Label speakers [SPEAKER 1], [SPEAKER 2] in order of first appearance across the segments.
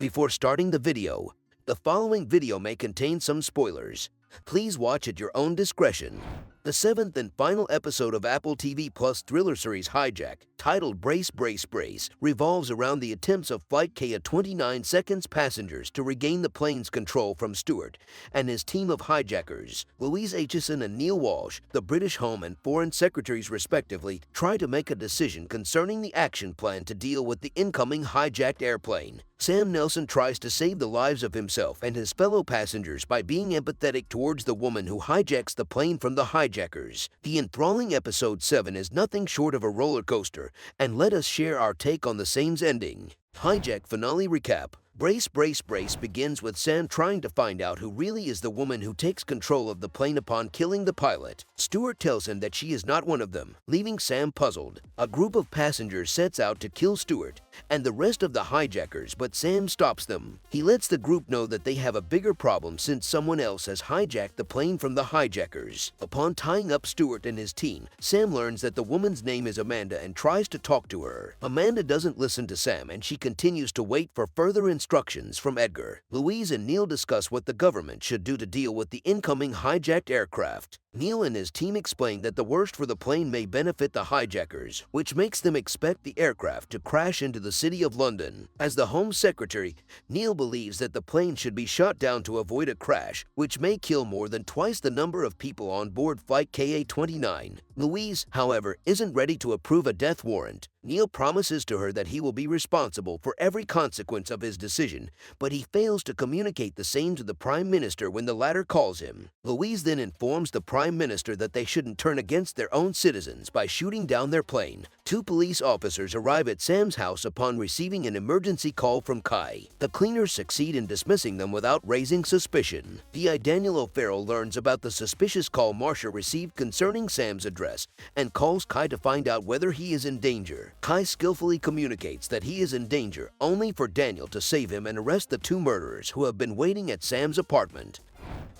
[SPEAKER 1] Before starting the video, the following video may contain some spoilers. Please watch at your own discretion. The seventh and final episode of Apple TV Plus thriller series Hijack, titled Brace Brace Brace, revolves around the attempts of Flight KA29 seconds passengers to regain the plane's control from Stuart and his team of hijackers. Louise, Aitchison, and Neil Walsh, the British Home and Foreign Secretaries respectively, try to make a decision concerning the action plan to deal with the incoming hijacked airplane. Sam Nelson tries to save the lives of himself and his fellow passengers by being empathetic towards the woman who hijacks the plane from the hijackers. The enthralling episode 7 is nothing short of a roller coaster, and let us share our take on the same's ending. Hijack finale recap. Brace Brace Brace begins with Sam trying to find out who really is the woman who takes control of the plane upon killing the pilot. Stuart tells him that she is not one of them, leaving Sam puzzled. A group of passengers sets out to kill Stuart and the rest of the hijackers, but Sam stops them. He lets the group know that they have a bigger problem since someone else has hijacked the plane from the hijackers. Upon tying up Stuart and his team, Sam learns that the woman's name is Amanda and tries to talk to her. Amanda doesn't listen to Sam and she continues to wait for further instructions from Edgar. Louise and Neil discuss what the government should do to deal with the incoming hijacked aircraft. Neil and his team explain that the worst for the plane may benefit the hijackers, which makes them expect the aircraft to crash into the city of London. As the Home Secretary, Neil believes that the plane should be shot down to avoid a crash, which may kill more than twice the number of people on board Flight KA29. Louise, however, isn't ready to approve a death warrant. Neil promises to her that he will be responsible for every consequence of his decision, but he fails to communicate the same to the Prime Minister when the latter calls him. Louise then informs the Prime Minister that they shouldn't turn against their own citizens by shooting down their plane. Two police officers arrive at Sam's house upon receiving an emergency call from Kai. The cleaners succeed in dismissing them without raising suspicion. D.I. Daniel O'Farrell learns about the suspicious call Marcia received concerning Sam's address and calls Kai to find out whether he is in danger. Kai skillfully communicates that he is in danger, only for Daniel to save him and arrest the two murderers who have been waiting at Sam's apartment.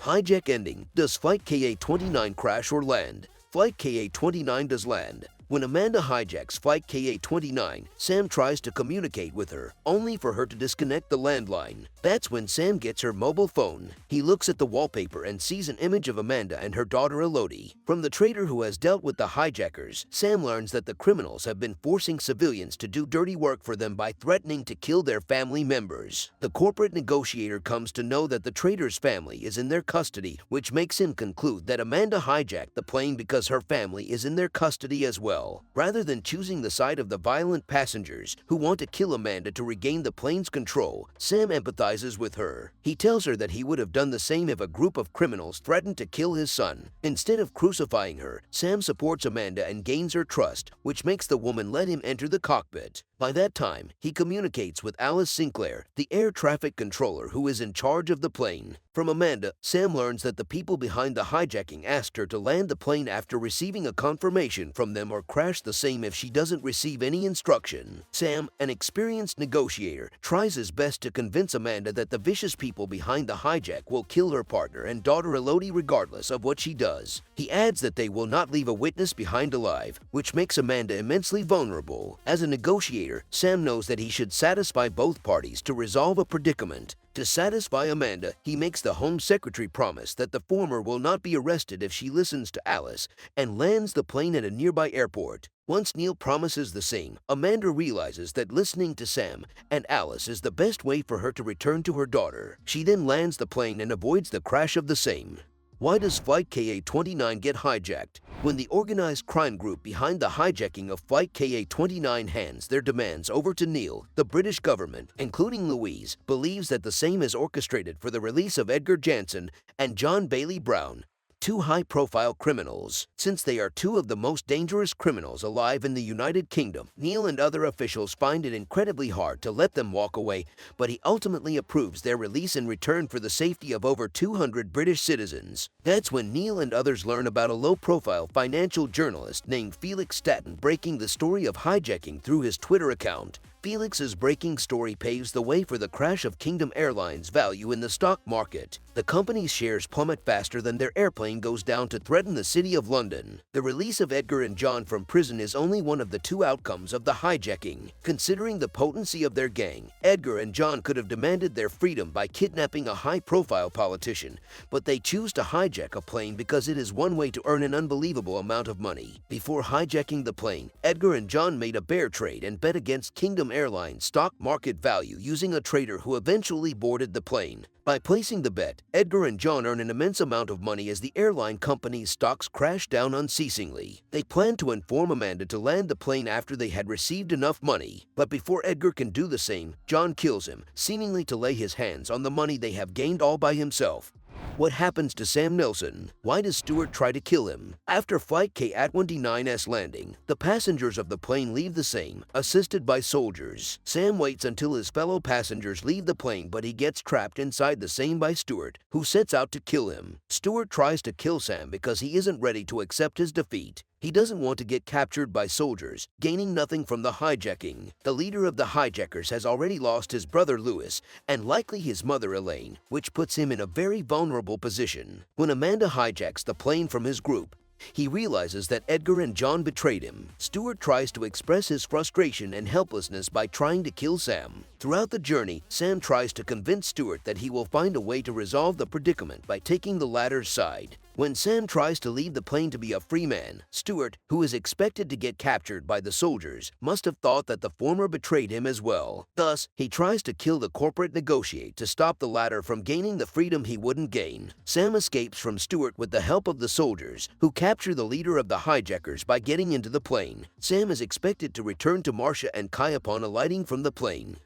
[SPEAKER 1] Hijack ending. Does Flight KA29 crash or land? Flight KA29 does land. When Amanda hijacks Flight KA29, Sam tries to communicate with her, only for her to disconnect the landline. That's when Sam gets her mobile phone. He looks at the wallpaper and sees an image of Amanda and her daughter Elodie. From the trader who has dealt with the hijackers, Sam learns that the criminals have been forcing civilians to do dirty work for them by threatening to kill their family members. The corporate negotiator comes to know that the trader's family is in their custody, which makes him conclude that Amanda hijacked the plane because her family is in their custody as well. Rather than choosing the side of the violent passengers who want to kill Amanda to regain the plane's control, Sam empathizes with her. He tells her that he would have done the same if a group of criminals threatened to kill his son. Instead of crucifying her, Sam supports Amanda and gains her trust, which makes the woman let him enter the cockpit. By that time, he communicates with Alice Sinclair, the air traffic controller who is in charge of the plane. From Amanda, Sam learns that the people behind the hijacking asked her to land the plane after receiving a confirmation from them or crash the same if she doesn't receive any instruction. Sam, an experienced negotiator, tries his best to convince Amanda that the vicious people behind the hijack will kill her partner and daughter Elodie regardless of what she does. He adds that they will not leave a witness behind alive, which makes Amanda immensely vulnerable. As a negotiator, Sam knows that he should satisfy both parties to resolve a predicament. To satisfy Amanda, he makes the Home Secretary promise that the former will not be arrested if she listens to Alice and lands the plane at a nearby airport. Once Neil promises the same, Amanda realizes that listening to Sam and Alice is the best way for her to return to her daughter. She then lands the plane and avoids the crash of the same. Why does Flight KA29 get hijacked? When the organized crime group behind the hijacking of Flight KA29 hands their demands over to Neil, the British government, including Louise, believes that the same is orchestrated for the release of Edgar Jansen and John Bailey Brown, two high-profile criminals. Since they are two of the most dangerous criminals alive in the United Kingdom, Neil and other officials find it incredibly hard to let them walk away, but he ultimately approves their release in return for the safety of over 200 British citizens. That's when Neil and others learn about a low-profile financial journalist named Felix Staten breaking the story of hijacking through his Twitter account. Felix's breaking story paves the way for the crash of Kingdom Airlines' value in the stock market. The company's shares plummet faster than their airplane goes down to threaten the city of London. The release of Edgar and John from prison is only one of the two outcomes of the hijacking. Considering the potency of their gang, Edgar and John could have demanded their freedom by kidnapping a high-profile politician, but they choose to hijack a plane because it is one way to earn an unbelievable amount of money. Before hijacking the plane, Edgar and John made a bear trade and bet against Kingdom Airlines' stock market value using a trader who eventually boarded the plane. By placing the bet, Edgar and John earn an immense amount of money as the airline company's stocks crash down unceasingly. They plan to inform Amanda to land the plane after they had received enough money, but before Edgar can do the same, John kills him, seemingly to lay his hands on the money they have gained all by himself. What happens to Sam Nelson? Why does Stuart try to kill him? After Flight KA29's landing, the passengers of the plane leave the same, assisted by soldiers. Sam waits until his fellow passengers leave the plane, but he gets trapped inside the same by Stuart, who sets out to kill him. Stuart tries to kill Sam because he isn't ready to accept his defeat. He doesn't want to get captured by soldiers, gaining nothing from the hijacking. The leader of the hijackers has already lost his brother Louise, and likely his mother Elaine, which puts him in a very vulnerable position. When Amanda hijacks the plane from his group, he realizes that Edgar and John betrayed him. Stuart tries to express his frustration and helplessness by trying to kill Sam. Throughout the journey, Sam tries to convince Stuart that he will find a way to resolve the predicament by taking the latter's side. When Sam tries to leave the plane to be a free man, Stuart, who is expected to get captured by the soldiers, must have thought that the former betrayed him as well. Thus, he tries to kill the corporate negotiate to stop the latter from gaining the freedom he wouldn't gain. Sam escapes from Stuart with the help of the soldiers, who capture the leader of the hijackers by getting into the plane. Sam is expected to return to Marcia and Kai upon alighting from the plane.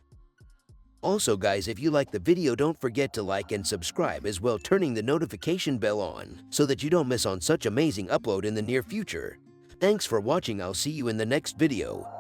[SPEAKER 1] Also guys, if you like the video, don't forget to like and subscribe, as well turning the notification bell on so that you don't miss on such amazing upload in the near future. Thanks for watching. I'll see you in the next video.